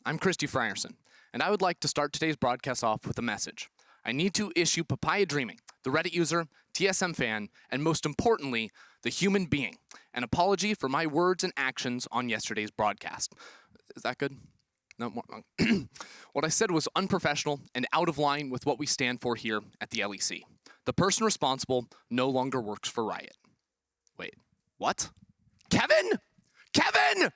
I'm Christy Frierson, and I would like to start today's broadcast off with a message. I need to issue Papaya Dreaming, the Reddit user, TSM fan, and most importantly, the human being, an apology for my words and actions on yesterday's broadcast. Is that good? No more. What I said was unprofessional and out of line with what we stand for here at the LEC. The person responsible no longer works for Riot. Wait, what? Kevin? Kevin!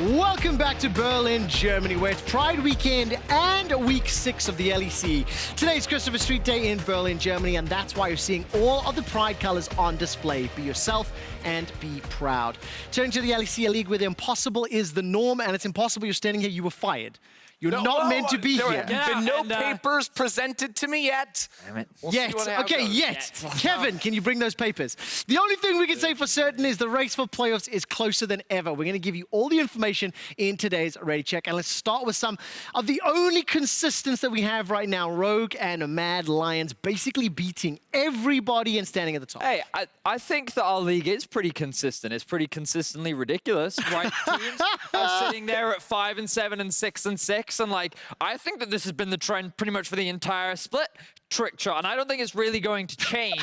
Welcome back to Berlin, Germany, where it's Pride Weekend and week 6 of the LEC. Today's Christopher Street Day in Berlin, Germany, and that's why you're seeing all of the Pride colors on display. Be yourself and be proud. Turning to the LEC, a league where the impossible is the norm, and it's impossible you're standing here, you were fired. You're not meant to be here. There have been no papers presented to me yet. Yet. Kevin, can you bring those papers? The only thing we can say for certain is the race for playoffs is closer than ever. We're going to give you all the information in today's Ready Check. And let's start with some of the only consistents that we have right now. Rogue and Mad Lions basically beating everybody and standing at the top. Hey, I think that our league is pretty consistent. It's pretty consistently ridiculous, right? Teams are sitting there at 5 and 7 and 6 and 6. And like, I think that this has been the trend pretty much for the entire split. Quickshot, and I don't think it's really going to change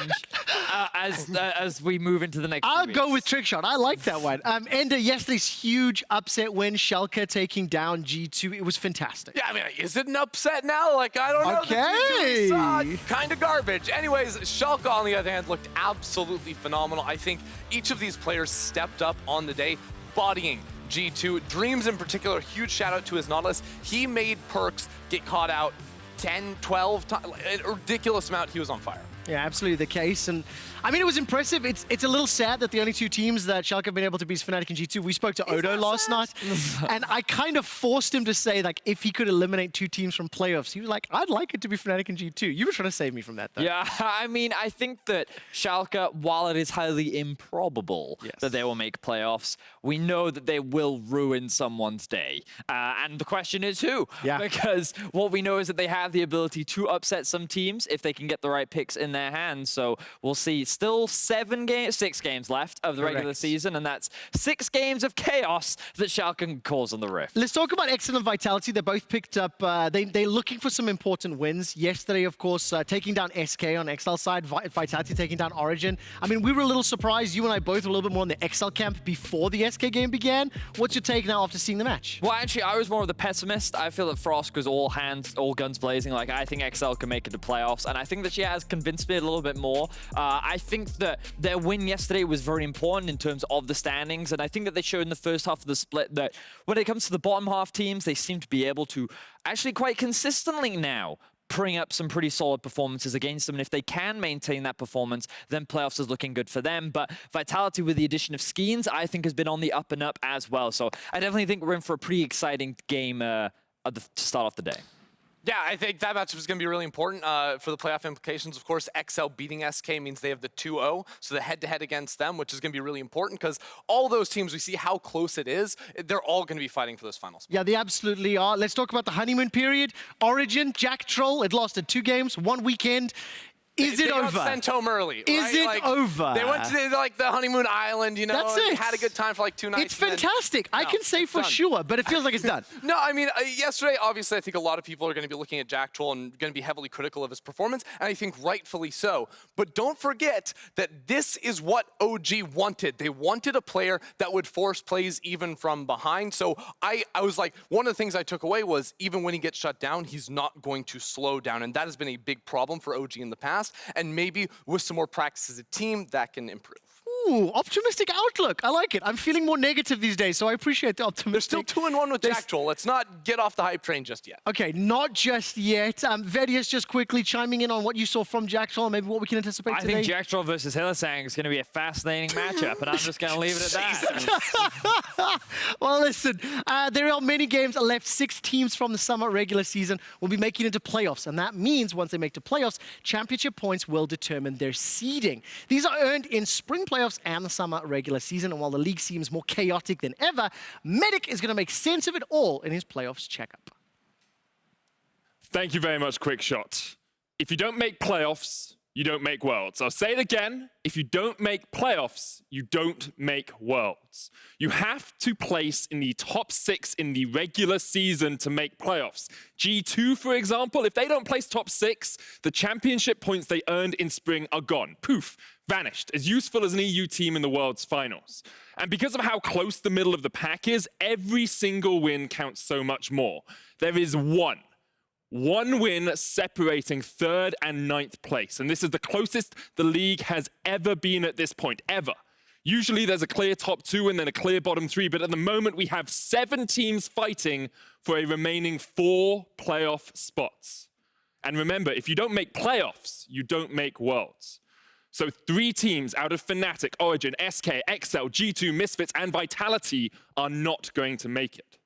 as we move into the next I'll few go weeks. with Quickshot. I like that one. Ender, yesterday's huge upset win, Schalke taking down G2. It was fantastic. Yeah, I mean, is it an upset now? Like, I don't know. Okay. The G2 we saw kind of garbage. Anyways, Schalke, on the other hand, looked absolutely phenomenal. I think each of these players stepped up on the day, bodying G2. Dreams in particular, huge shout out to his Nautilus. He made Perks get caught out 10, 12 times, a ridiculous amount. He was on fire. Yeah, absolutely the case. And I mean, it was impressive. It's a little sad that the only two teams that Schalke have been able to beat is Fnatic and G2. We spoke to Odo last night, and I kind of forced him to say, like, if he could eliminate two teams from playoffs, he was like, I'd like it to be Fnatic and G2. You were trying to save me from that, though. Yeah, I mean, I think that Schalke, while it is highly improbable that they will make playoffs, we know that they will ruin someone's day. And the question is who? Yeah. Because what we know is that they have the ability to upset some teams if they can get the right picks in their hands. So we'll see. Still 6 games left of the regular season, and that's 6 games of chaos that Schalke can cause on the Rift. Let's talk about Excel and Vitality. They both picked up, they're looking for some important wins. Yesterday, of course, taking down SK on Excel's side, Vitality taking down Origin. I mean, we were a little surprised. You and I both were a little bit more in the Excel camp before the SK game began. What's your take now after seeing the match? Well, actually, I was more of the pessimist. I feel that Frost was all guns blazing. Like, I think XL can make it to playoffs, and I think that she has convinced me a little bit more. I think that their win yesterday was very important in terms of the standings, and I think that they showed in the first half of the split that when it comes to the bottom half teams, they seem to be able to actually quite consistently now bring up some pretty solid performances against them. And if they can maintain that performance, then playoffs is looking good for them. But Vitality, with the addition of Skeens, I think has been on the up and up as well. So I definitely think we're in for a pretty exciting game to start off the day. Yeah, I think that matchup is going to be really important for the playoff implications. Of course, XL beating SK means they have the 2-0, so the head-to-head against them, which is going to be really important because all those teams, we see how close it is. They're all going to be fighting for this final spot. Yeah, they absolutely are. Let's talk about the honeymoon period. Origin, Jack Troll, it lasted 2 games, 1 weekend. Is it over? They got sent home early, right? Is it over? They went to the honeymoon island, you know, That's and it. had a good time for like 2 nights. It's fantastic. I can say for sure, but it feels like it's done. No, I mean, yesterday, obviously, I think a lot of people are going to be looking at Jack Troll and going to be heavily critical of his performance, and I think rightfully so. But don't forget that this is what OG wanted. They wanted a player that would force plays even from behind. So I was like, one of the things I took away was even when he gets shut down, he's not going to slow down, and that has been a big problem for OG in the past, and maybe with some more practice as a team, that can improve. Ooh, optimistic outlook. I like it. I'm feeling more negative these days, so I appreciate the optimistic. They're still 2-1 with Jack Troll. Let's not get off the hype train just yet. Okay, not just yet. Vedius, just quickly chiming in on what you saw from Jack Troll, maybe what we can anticipate today. I think Jack Troll versus Hylissang is going to be a fascinating matchup, and I'm just going to leave it at that. Well, listen, there are many games left. 6 teams from the summer regular season will be making it to playoffs, and that means once they make to playoffs, championship points will determine their seeding. These are earned in spring playoffs and the summer regular season, and while the league seems more chaotic than ever, Medic is going to make sense of it all in his playoffs checkup. Thank you very much, Quickshot. If you don't make playoffs, you don't make worlds. I'll say it again. If you don't make playoffs, you don't make worlds. You have to place in the top 6 in the regular season to make playoffs. G2, for example, if they don't place top 6, the championship points they earned in spring are gone. Poof, vanished. As useful as an EU team in the world's finals. And because of how close the middle of the pack is, every single win counts so much more. There is one win separating 3rd and 9th place. And this is the closest the league has ever been at this point, ever. Usually there's a clear top 2 and then a clear bottom 3, but at the moment we have 7 teams fighting for a remaining 4 playoff spots. And remember, if you don't make playoffs, you don't make worlds. So 3 teams out of Fnatic, Origin, SK, XL, G2, Misfits, and Vitality are not going to make it.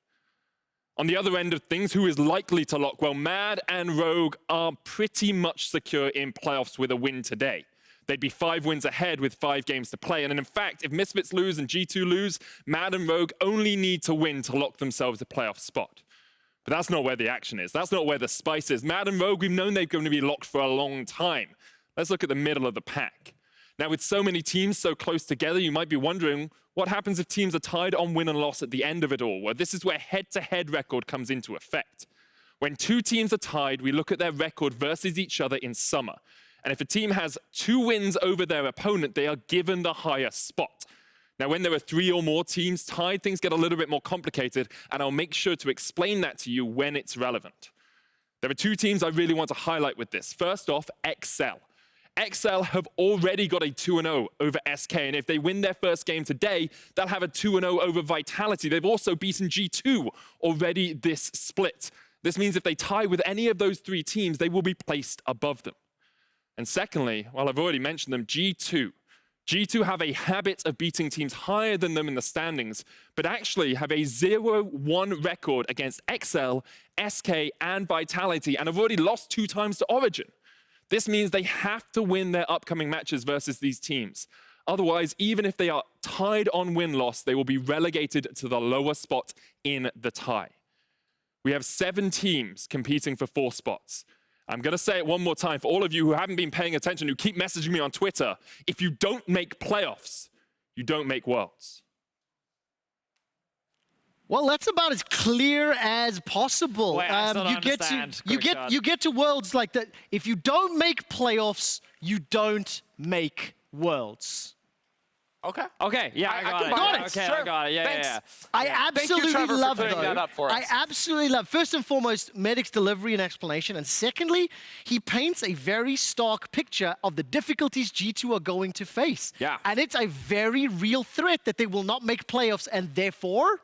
On the other end of things, who is likely to lock? Well, Mad and Rogue are pretty much secure in playoffs with a win today. They'd be 5 wins ahead with 5 games to play. And in fact, if Misfits lose and G2 lose, Mad and Rogue only need to win to lock themselves a playoff spot. But that's not where the action is. That's not where the spice is. Mad and Rogue, we've known they're going to be locked for a long time. Let's look at the middle of the pack. Now, with so many teams so close together, you might be wondering, what happens if teams are tied on win and loss at the end of it all? Well, this is where head-to-head record comes into effect. When 2 teams are tied, we look at their record versus each other in summer. And if a team has 2 wins over their opponent, they are given the higher spot. Now, when there are 3 or more teams tied, things get a little bit more complicated, and I'll make sure to explain that to you when it's relevant. There are 2 teams I really want to highlight with this. First off, XL. XL have already got a 2-0 over SK, and if they win their first game today, they'll have a 2-0 over Vitality. They've also beaten G2 already this split. This means if they tie with any of those 3 teams, they will be placed above them. And secondly, while I've already mentioned them, G2 have a habit of beating teams higher than them in the standings, but actually have a 0-1 record against XL, SK, and Vitality, and have already lost 2 times to Origin. This means they have to win their upcoming matches versus these teams. Otherwise, even if they are tied on win-loss, they will be relegated to the lower spot in the tie. We have 7 teams competing for 4 spots. I'm going to say it one more time for all of you who haven't been paying attention, who keep messaging me on Twitter. If you don't make playoffs, you don't make worlds. Well, that's about as clear as possible. Wait, I still don't you get to worlds like that. If you don't make playoffs, you don't make worlds. Okay, yeah, I got it. got it. Okay, Sure. I got it. Yeah, Thanks. yeah. I absolutely Trevor, love for clearing that up for us. I absolutely love, first and foremost, Medic's delivery and explanation. And secondly, he paints a very stark picture of the difficulties G2 are going to face. Yeah. And it's a very real threat that they will not make playoffs and therefore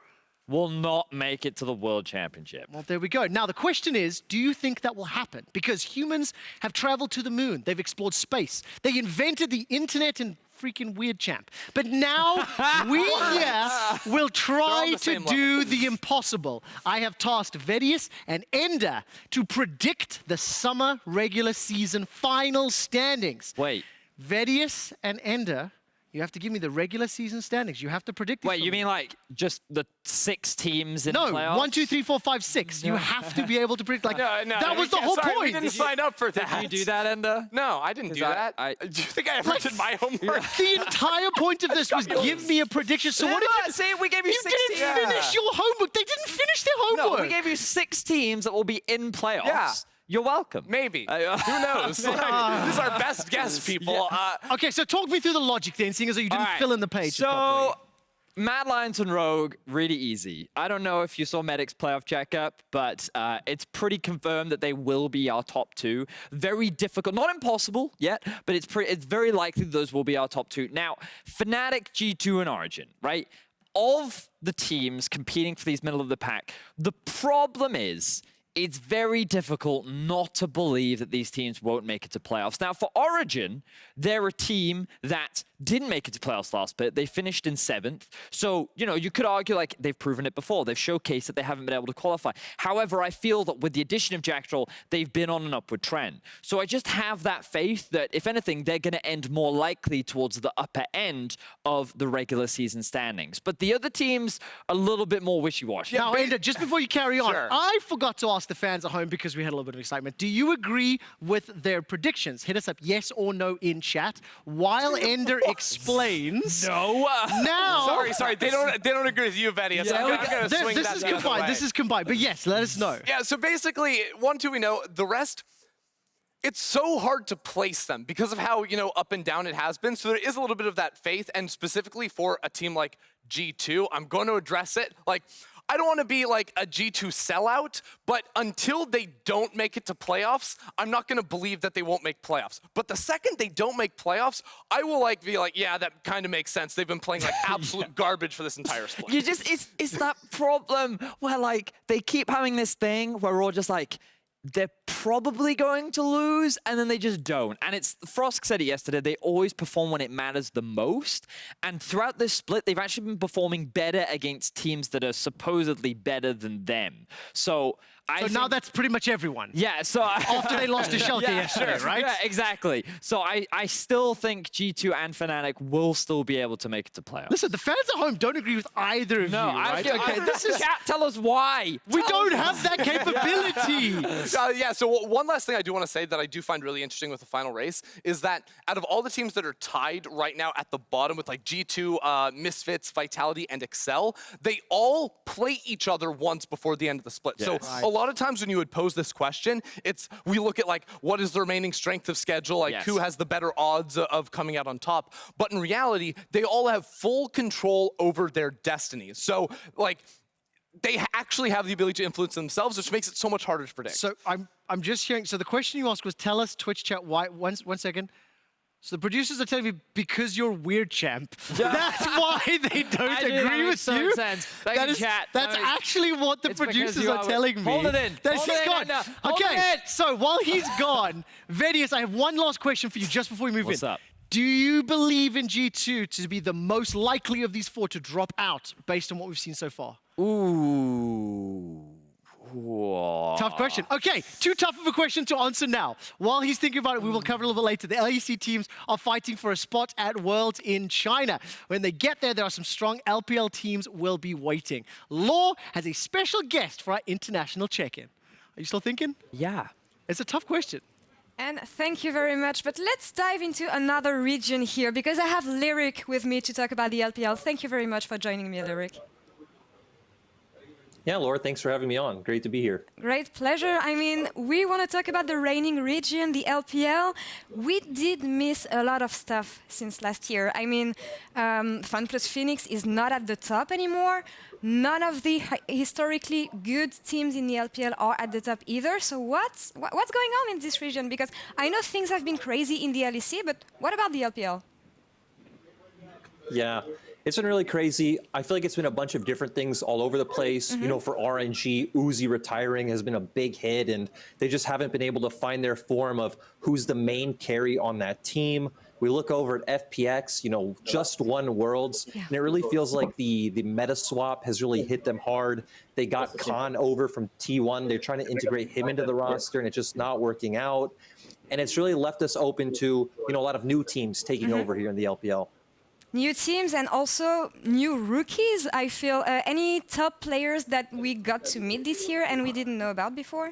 Will not make it to the World Championship. well, there we go. Now, the question is, do you think that will happen? Because humans have traveled to the moon. They've explored space. They invented the internet and freaking weird champ. But now we here will try to do the impossible. I have tasked Vedius and Ender to predict the summer regular season final standings. Wait. Vedius and Ender, you have to give me the regular season standings. You have to predict. Wait, you mean like just the 6 teams in no, playoffs? 1, 2, 3, 4, 5, 6. You have to be able to predict. Like that was the whole Sorry, point. we didn't sign up for that. Did you do that, Ender? No, I didn't do that. Do you think I ever did my homework? The entire point of this was give me a prediction. So what if you say we gave you 6 didn't finish your homework? They didn't finish their homework. No, we gave you 6 teams that will be in playoffs. Yeah. You're welcome. Maybe. Who knows? Like, this is our best guess, people. Okay, so talk me through the logic then, seeing as though you didn't fill in the page properly. Mad Lions and Rogue, really easy. I don't know if you saw Medic's playoff checkup, but it's pretty confirmed that they will be our top 2. Very difficult, not impossible yet, but it's very likely those will be our top 2. Now, Fnatic, G2, and Origin, right? Of the teams competing for these middle of the pack, the problem is it's very difficult not to believe that these teams won't make it to playoffs. Now, for Origin, they're a team that didn't make it to playoffs last bit. They finished in 7th. So, you know, you could argue like they've proven it before. They've showcased that they haven't been able to qualify. However, I feel that with the addition of Jackdrall, they've been on an upward trend. So I just have that faith that, if anything, they're going to end more likely towards the upper end of the regular season standings. But the other teams, a little bit more wishy-washy. Now, Ender, just before you carry on, Sure. I forgot to ask the fans at home because we had a little bit of excitement. Do you agree with their predictions? Hit us up yes or no in chat while Ender explains. No. Now, Sorry. They don't agree with you, Vedius. Yeah, I'm gonna swing this that is the other combined. way. This is combined. But yes, let us know. Yeah, so basically, 1, 2, we know. The rest, it's so hard to place them because of how, you know, up and down it has been. So there is a little bit of that faith, and specifically for a team like G2, I'm going to address it. Like, I don't want to be like a G2 sellout, but until they don't make it to playoffs, I'm not going to believe that they won't make playoffs. But the second they don't make playoffs, I will like be like, yeah, that kind of makes sense. They've been playing like absolute garbage for this entire split. You just, it's that problem where like they keep having this thing where we're all just like, they're probably going to lose, and then they just don't. And it's, Frost said it yesterday, they always perform when it matters the most. And throughout this split, they've actually been performing better against teams that are supposedly better than them. So now that's pretty much everyone. yeah, so After they lost to Schalke yesterday, right? Yeah, exactly. So I still think G2 and Fnatic will still be able to make it to playoffs. Listen, the fans at home don't agree with either of No, you, right? this is. Chat, tell us why. We don't have that capability. Yeah, so one last thing I do want to say that I do find really interesting with the final race is that out of all the teams that are tied right now at the bottom with like G2, Misfits, Vitality, and Excel, they all play each other once before the end of the split. So a lot of times when you would pose this question, we look at like what is the remaining strength of schedule, like who has the better odds of coming out on top. But in reality, they all have full control over their destinies. So like, they actually have the ability to influence themselves, which makes it so much harder to predict. So I'm just hearing. So the question you asked was, tell us Twitch chat why. One second. So the producers are telling me because you're weird, champ. That's why they don't agree with you. Sense. Thank you, chat. That's actually what the producers are telling me. Hold it in. He's gone. Okay. So while he's gone, Vedius, I have one last question for you just before we move in. What's up? Do you believe in G2 to be the most likely of these 4 to drop out based on what we've seen so far? Ooh. Whoa. Tough question. Okay, too tough of a question to answer now. While he's thinking about it, we will cover it a little bit later. The LEC teams are fighting for a spot at Worlds in China. When they get there, there are some strong LPL teams will be waiting. Law has a special guest for our international check-in. Are you still thinking? Yeah. It's a tough question. And thank you very much. But let's dive into another region here because I have Lyric with me to talk about the LPL. Thank you very much for joining me, Lyric. Yeah, Laura, thanks for having me on. Great to be here. Great pleasure. I mean, we want to talk about the reigning region, the LPL. We did miss a lot of stuff since last year. I mean, Fun Plus Phoenix is not at the top anymore. None of the historically good teams in the LPL are at the top either. So what's going on in this region? Because I know things have been crazy in the LEC, but what about the LPL? Yeah, it's been really crazy. I feel like it's been a bunch of different things all over the place. You know, for RNG, Uzi retiring has been a big hit, and they just haven't been able to find their form of who's the main carry on that team. We look over at FPX, you know, just won Worlds, and it really feels like the meta swap has really hit them hard. They got Khan over from T1. They're trying to integrate him into the roster, and it's just not working out. And it's really left us open to, you know, a lot of new teams taking over here in the LPL. New teams and also new rookies, I feel. Any top players that we got to meet this year and we didn't know about before?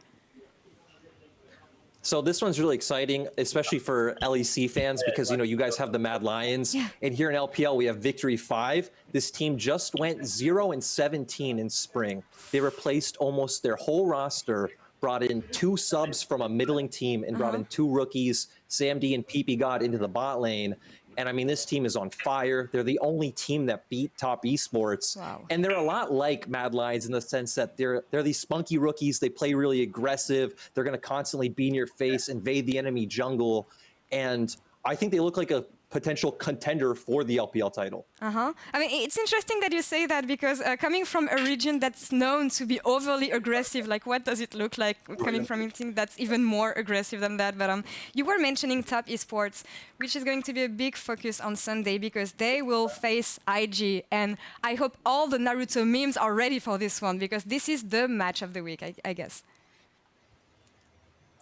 So this one's really exciting, especially for LEC fans, because, you know, you guys have the Mad Lions. And here in LPL, we have Victory 5. This team just went 0-17 in spring. They replaced almost their whole roster, brought in 2 subs from a middling team, and brought in 2 rookies, Sam D and PP God, into the bot lane. And I mean, this team is on fire. They're the only team that beat top esports. Wow. And they're a lot like Mad Lions in the sense that they're these spunky rookies. They play really aggressive. They're going to constantly be in your face, invade the enemy jungle. And I think they look like a potential contender for the LPL title. I mean, it's interesting that you say that because coming from a region that's known to be overly aggressive, like what does it look like coming from a team that's even more aggressive than that? But you were mentioning top esports, which is going to be a big focus on Sunday because they will face IG. And I hope all the Naruto memes are ready for this one because this is the match of the week, I guess.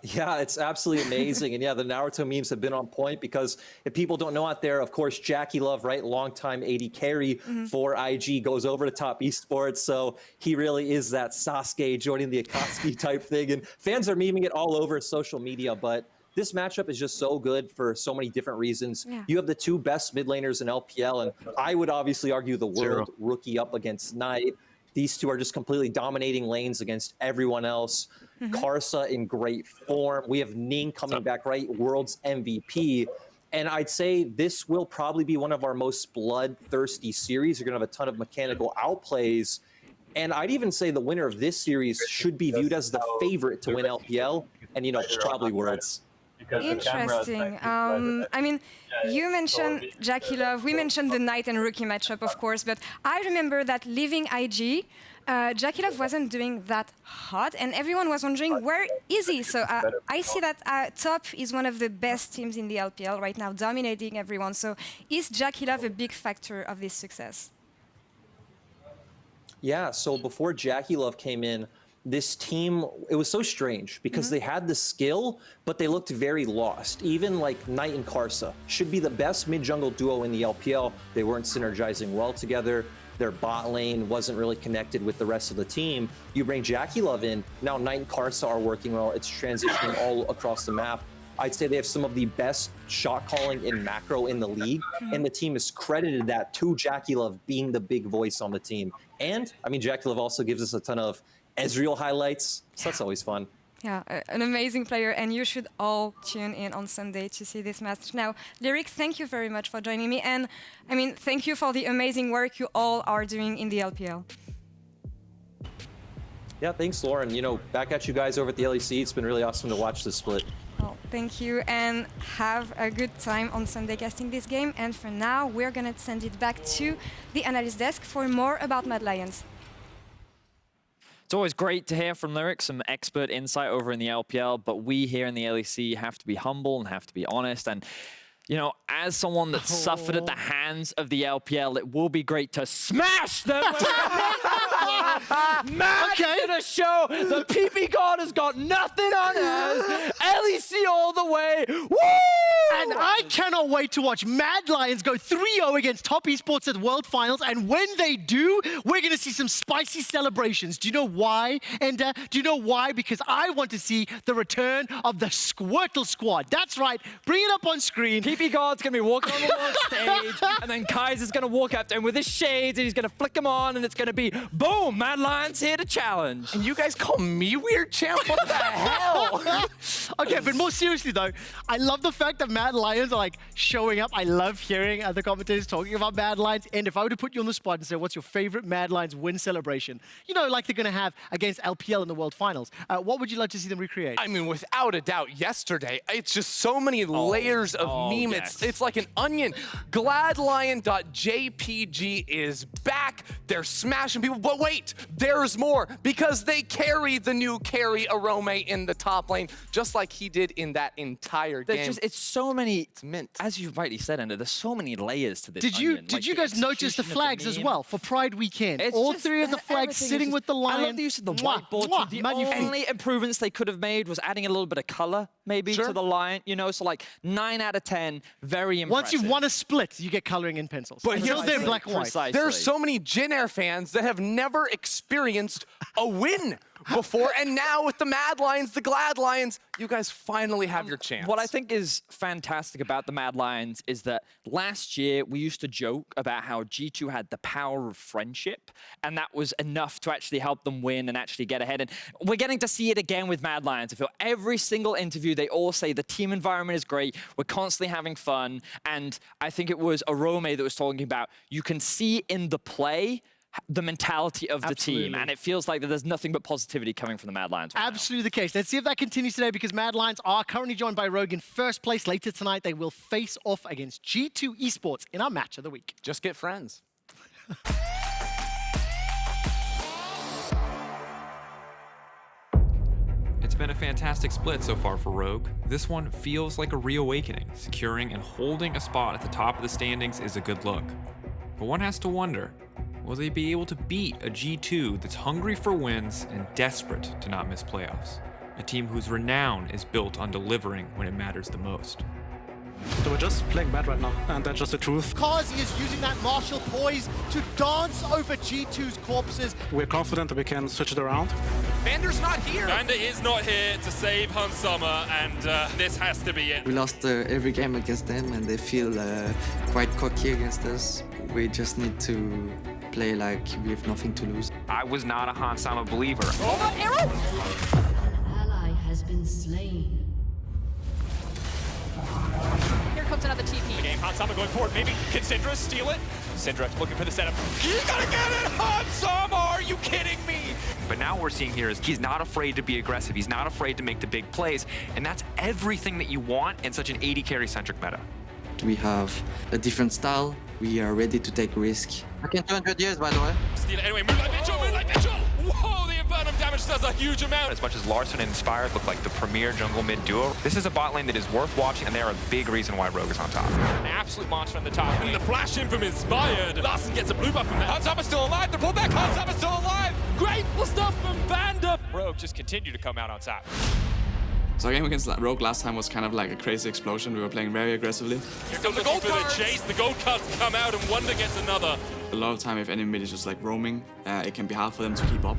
Yeah, it's absolutely amazing. And yeah, the Naruto memes have been on point because if people don't know out there, of course, Jackie Love, right, longtime AD carry for IG, goes over to top esports. So he really is that Sasuke joining the Akatsuki type thing. And fans are memeing it all over social media. But this matchup is just so good for so many different reasons. Yeah. You have the two best mid laners in LPL. And I would obviously argue the world rookie up against Knight. These two are just completely dominating lanes against everyone else. Karsa in great form. We have Ning coming back, right? World's MVP. And I'd say this will probably be one of our most bloodthirsty series. You're going to have a ton of mechanical outplays. And I'd even say the winner of this series should be viewed as the favorite to win LPL. And, you know, probably Worlds. Interesting. I mean, you mentioned Jackie Love. We mentioned the Knight and Rookie matchup, of course. But I remember that leaving IG, Jackie Love wasn't doing that hot, and everyone was wondering, where is he? So I see that Top is one of the best teams in the LPL right now, dominating everyone. So is Jackie Love a big factor of this success? Yeah, so before Jackie Love came in, this team, it was so strange because they had the skill, but they looked very lost. Even like Knight and Karsa should be the best mid-jungle duo in the LPL. They weren't synergizing well together. Their bot lane wasn't really connected with the rest of the team. You bring Jackie Love in, now Knight and Karsa are working well. It's transitioning all across the map. I'd say they have some of the best shot calling in macro in the league, and the team has credited that to Jackie Love being the big voice on the team. And, I mean, Jackie Love also gives us a ton of Ezreal highlights, so that's always fun. Yeah, an amazing player, and you should all tune in on Sunday to see this match. Now, Lyric, thank you very much for joining me, and I mean, thank you for the amazing work you all are doing in the LPL. Yeah, thanks, Lauren. You know, back at you guys over at the LEC. It's been really awesome to watch this split. Well, thank you, and have a good time on Sunday casting this game. And for now, we're gonna send it back to the analyst desk for more about Mad Lions. It's always great to hear from Lyric, some expert insight over in the LPL, but we here in the LEC have to be humble and have to be honest. And, you know, as someone that suffered at the hands of the LPL, it will be great to smash them. Matt gonna show the PP God has got nothing on us. LEC all the way. Woo! And I cannot wait to watch Mad Lions go 3-0 against Top Esports at World Finals. And when they do, we're going to see some spicy celebrations. Do you know why, Ender? Do you know why? Because I want to see the return of the Squirtle Squad. That's right. Bring it up on screen. PP God's going to be walking on the launch stage, and then Kaiser's going to walk up to him with his shades, and he's going to flick them on, and it's going to be, boom, Mad Lions here to challenge. And you guys call me weird, champ? What the hell? Okay, but more seriously though, I love the fact that Mad Lions are like showing up. I love hearing other commentators talking about Mad Lions. And if I were to put you on the spot and say, what's your favorite Mad Lions win celebration? You know, like they're going to have against LPL in the World Finals. What would you like to see them recreate? I mean, without a doubt, yesterday, it's just so many layers of meme. Yes. It's like an onion. Gladlion.jpg is back. They're smashing people. But wait, there's more because they carry the new carry Arome in the top lane, just like he did in that entire game. It's so many, It's mint. as you rightly said, Ender, there's so many layers to this Did you onion. Like, you guys notice the execution of flags as meme. well for Pride Weekend? It's All just three of the flags everything is sitting just- with the lion. I love the use of the Mwah, whiteboard. mwah, The magnifique. only improvements they could have made was adding a little bit of color, maybe, Sure. to the lion. You know, so like 9 out of 10, very impressive. Once you've won a split, you get coloring in pencils. But Until here's they're the- black and white. Precisely. There's so many Jin Air fans that have never never experienced a win before, and now with the Mad Lions, the Glad Lions, you guys finally have your chance. What I think is fantastic about the Mad Lions is that last year we used to joke about how G2 had the power of friendship, and that was enough to actually help them win and actually get ahead. And we're getting to see it again with Mad Lions. I feel every single interview, they all say the team environment is great, we're constantly having fun, and I think it was Arome that was talking about, you can see in the play the mentality of the team, and it feels like that there's nothing but positivity coming from the Mad Lions right Absolutely the case. Let's see if that continues today, because Mad Lions are currently joined by Rogue in first place. Later tonight, they will face off against G2 Esports in our match of the week. Just get friends. It's been a fantastic split so far for Rogue. This one feels like a reawakening. Securing and holding a spot at the top of the standings is a good look. But one has to wonder, will they be able to beat a G2 that's hungry for wins and desperate to not miss playoffs? A team whose renown is built on delivering when it matters the most. So we're just playing bad right now, and that's just the truth. Causey is using that martial poise to dance over G2's corpses. We're confident that we can switch it around. Vander's not here. Vander is not here to save Hansama, and this has to be it. We lost every game against them, and they feel quite cocky against us. We just need to play like we have nothing to lose. I was not a Hansama believer. Oh, arrow! An ally has been slain. Here comes another TP. The game, Hansama going forward, maybe. Can Syndra steal it? Syndra looking for the setup. You gotta get it, Hansama! Are you kidding me? But now what we're seeing here is he's not afraid to be aggressive. He's not afraid to make the big plays. And that's everything that you want in such an AD carry-centric meta. We have a different style. We are ready to take risk. Back in 200 years, by the way. Steal it anyway. Moonlight Vigil! Moonlight Vigil! Whoa, the Infernum damage does a huge amount. As much as Larson and Inspired look like the premier jungle mid duo, this is a bot lane that is worth watching, and they are a big reason why Rogue is on top. An absolute monster on the top. And the flash in from Inspired. Larson gets a blue buff from that. Hansama's still alive. The pullback. Hansama's still alive. Great stuff from Vander. Rogue just continue to come out on top. So our game against Rogue last time was kind of like a crazy explosion. We were playing very aggressively. Here comes the gold cards. The chase. The gold cards come out, and Wonder gets another. A lot of time, if any mid is just like roaming, it can be hard for them to keep up.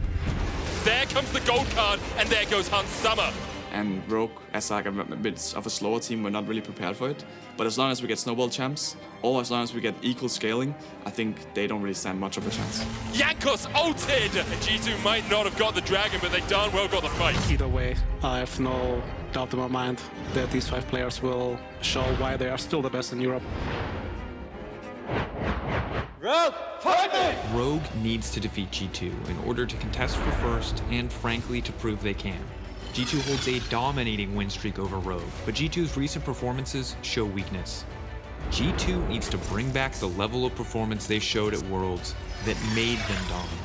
There comes the gold card, and there goes Hansama. And Rogue, as like a bit of a slower team, we're not really prepared for it. But as long as we get snowball champs, or as long as we get equal scaling, I think they don't really stand much of a chance. Jankos ulted! And G2 might not have got the dragon, but they darn well got the fight. Either way, I have no doubt in my mind that these 5 players will show why they are still the best in Europe. Rogue needs to defeat G2 in order to contest for first and frankly to prove they can. G2 holds a dominating win streak over Rogue, but G2's recent performances show weakness. G2 needs to bring back the level of performance they showed at Worlds that made them dominant.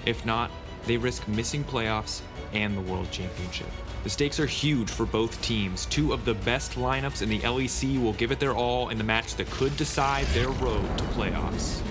If not, they risk missing playoffs and the World Championship. The stakes are huge for both teams. 2 of the best lineups in the LEC will give it their all in the match that could decide their road to playoffs.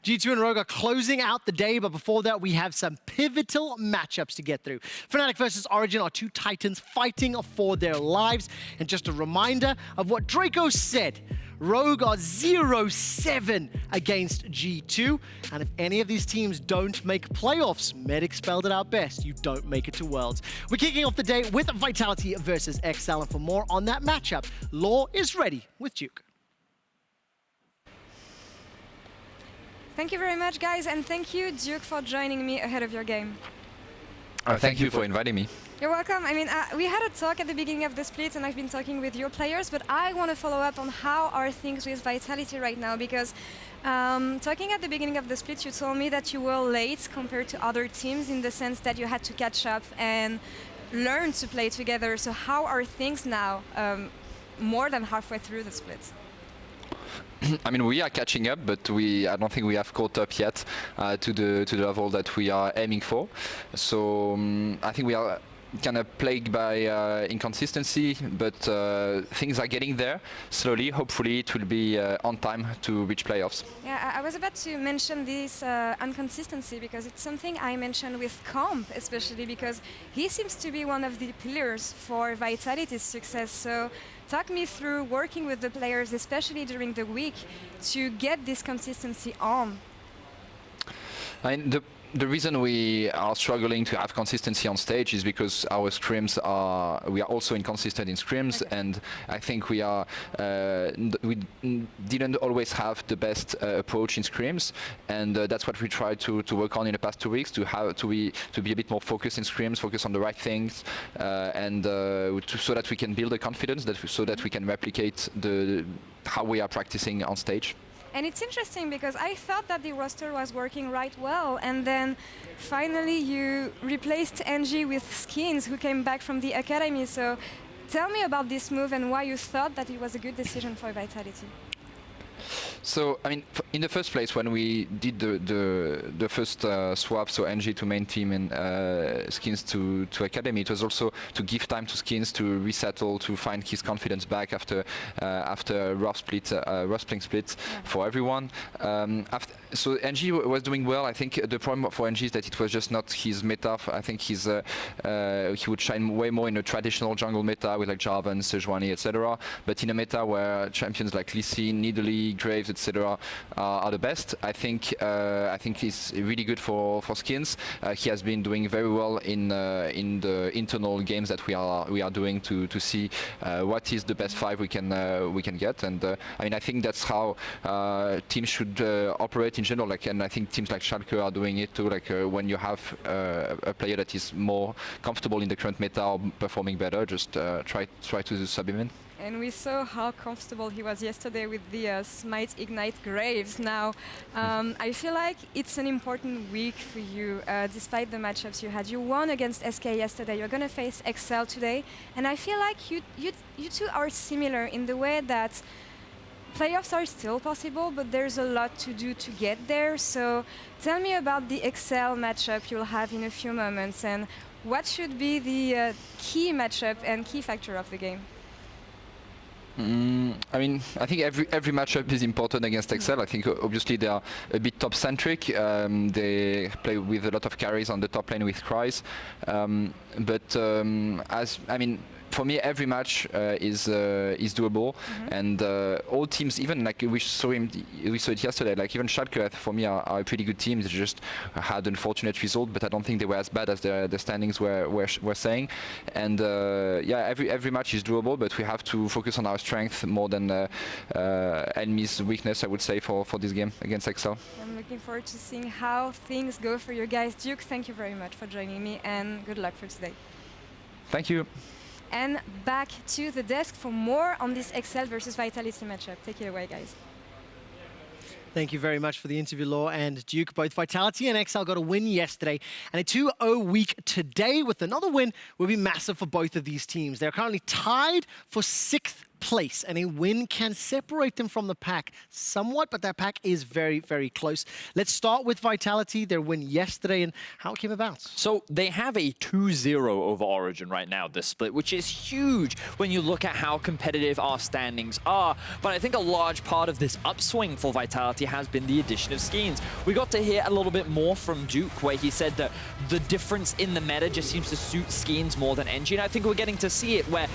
G2 and Rogue are closing out the day, but before that, we have some pivotal matchups to get through. Fnatic versus Origin are 2 titans fighting for their lives. And just a reminder of what Draco said. Rogue are 0-7 against G2. And if any of these teams don't make playoffs, Medic spelled it out best, you don't make it to Worlds. We're kicking off the day with Vitality versus XL. And for more on that matchup, Law is ready with Duke. Thank you very much, guys, and thank you, Duke, for joining me ahead of your game. Thank you for inviting me. You're welcome. I mean, we had a talk at the beginning of the split, and I've been talking with your players, but I want to follow up on how are things with Vitality right now, because talking at the beginning of the split, you told me that you were late compared to other teams in the sense that you had to catch up and learn to play together. So how are things now, more than halfway through the split? I mean, we are catching up, but I don't think we have caught up yet to the level that we are aiming for. So I think we are kind of plagued by inconsistency, but things are getting there slowly. Hopefully it will be on time to reach playoffs. Yeah, I was about to mention this inconsistency because it's something I mentioned with Comp, especially because he seems to be one of the pillars for Vitality's success. So talk me through working with the players, especially during the week, to get this consistency on. I mean, the reason we are struggling to have consistency on stage is because our scrims we are also inconsistent in scrims, and I think we didn't always have the best approach in scrims, and that's what we tried to work on in the past 2 weeks, to be a bit more focused in scrims, focus on the right things, and so that we can build the confidence, so that we can replicate how we are practicing on stage. And it's interesting because I thought that the roster was working right well, and then finally you replaced NG with Skins, who came back from the academy. So tell me about this move and why you thought that it was a good decision for Vitality. So, I mean, in the first place, when we did the first swap, so NG to main team and Skins to academy, it was also to give time to Skins to resettle, to find his confidence back after rough playing split for everyone. So NG was doing well. I think the problem for NG is that it was just not his meta. I think he would shine way more in a traditional jungle meta with like Jarvan, Sejuani, etc. But in a meta where champions like LEC, Nidalee, Graves, etc. are the best, I think it's really good for Skins. He has been doing very well in the internal games that we are doing to see what is the best 5 we can get. And I mean, I think that's how teams should operate in general. And I think teams like Schalke are doing it too. When you have a player that is more comfortable in the current meta or performing better, just try to sub him in. And we saw how comfortable he was yesterday with the Smite Ignite Graves. Now, I feel like it's an important week for you, despite the matchups you had. You won against SK yesterday. You're going to face XL today. And I feel like you two are similar in the way that playoffs are still possible, but there's a lot to do to get there. So tell me about the XL matchup you'll have in a few moments, and what should be the key matchup and key factor of the game? I mean, I think every matchup is important against XL. I think obviously they are a bit top-centric. They play with a lot of carries on the top lane with Cries. For me, every match is doable, and all teams, even like we saw it yesterday. Like even Schalke, for me, are a pretty good team. They just had an unfortunate result, but I don't think they were as bad as the standings were saying. And yeah, every match is doable, but we have to focus on our strength more than enemy's weakness, I would say, for this game against XL. I'm looking forward to seeing how things go for you guys. Duke, thank you very much for joining me, and good luck for today. Thank you. And back to the desk for more on this XL versus Vitality matchup. Take it away, guys. Thank you very much for the interview, Law and Duke. Both Vitality and XL got a win yesterday, and a 2-0 week today with another win will be massive for both of these teams. They're currently tied for 6th place, and a win can separate them from the pack somewhat, but that pack is very, very close. Let's start with Vitality, their win yesterday, and how it came about. So they have a 2-0 over Origin right now, this split, which is huge when you look at how competitive our standings are. But I think a large part of this upswing for Vitality has been the addition of Skins. We got to hear a little bit more from Duke, where he said that the difference in the meta just seems to suit Skins more than NG, and I think we're getting to see it where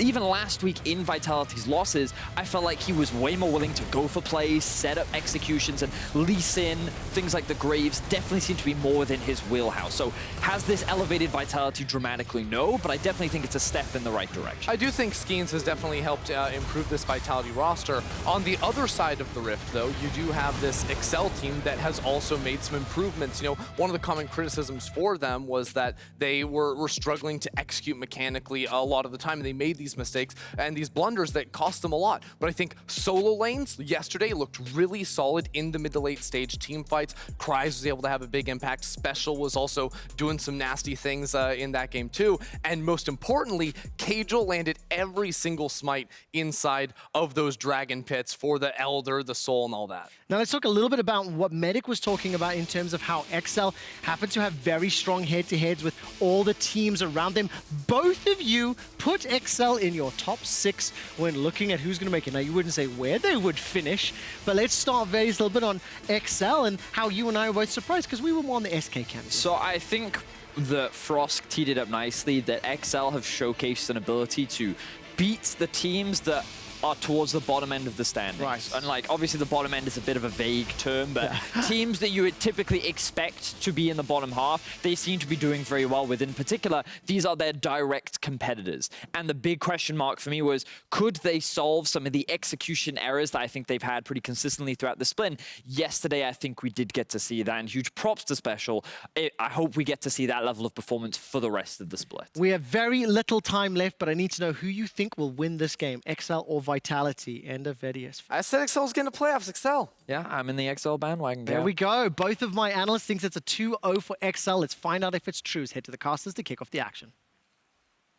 even last week in Vitality's losses, I felt like he was way more willing to go for plays, set up executions, and lease in. Things like the Graves definitely seem to be more within his wheelhouse. So has this elevated Vitality dramatically? No, but I definitely think it's a step in the right direction. I do think Skins has definitely helped improve this Vitality roster. On the other side of the rift, though, you do have this XL team that has also made some improvements. You know, one of the common criticisms for them was that they were struggling to execute mechanically a lot of the time. They made these these mistakes and these blunders that cost them a lot. But I think solo lanes yesterday looked really solid in the mid to late stage team fights. Cryz was able to have a big impact. Special was also doing some nasty things in that game too. And most importantly, Cajal landed every single smite inside of those dragon pits for the Elder, the Soul, and all that. Now let's talk a little bit about what Medic was talking about in terms of how XL happened to have very strong head-to-heads with all the teams around them. Both of you put XL in your top 6 when looking at who's going to make it. Now, you wouldn't say where they would finish, but let's start Vedius a little bit on XL and how you and I were both surprised because we were more on the SK camp. So I think that Frosk teed it up nicely, that XL have showcased an ability to beat the teams that are towards the bottom end of the standings. Right. And like, obviously the bottom end is a bit of a vague term, but teams that you would typically expect to be in the bottom half, they seem to be doing very well with. In particular, these are their direct competitors. And the big question mark for me was, could they solve some of the execution errors that I think they've had pretty consistently throughout the split? Yesterday, I think we did get to see that, and huge props to Special. I hope we get to see that level of performance for the rest of the split. We have very little time left, but I need to know who you think will win this game, XL or Vitality. End of Vedius. I said XL's getting to playoffs, XL. Yeah, I'm in the XL bandwagon. There we go. Both of my analysts think it's a 2-0 for XL. Let's find out if it's true. Let's head to the casters to kick off the action.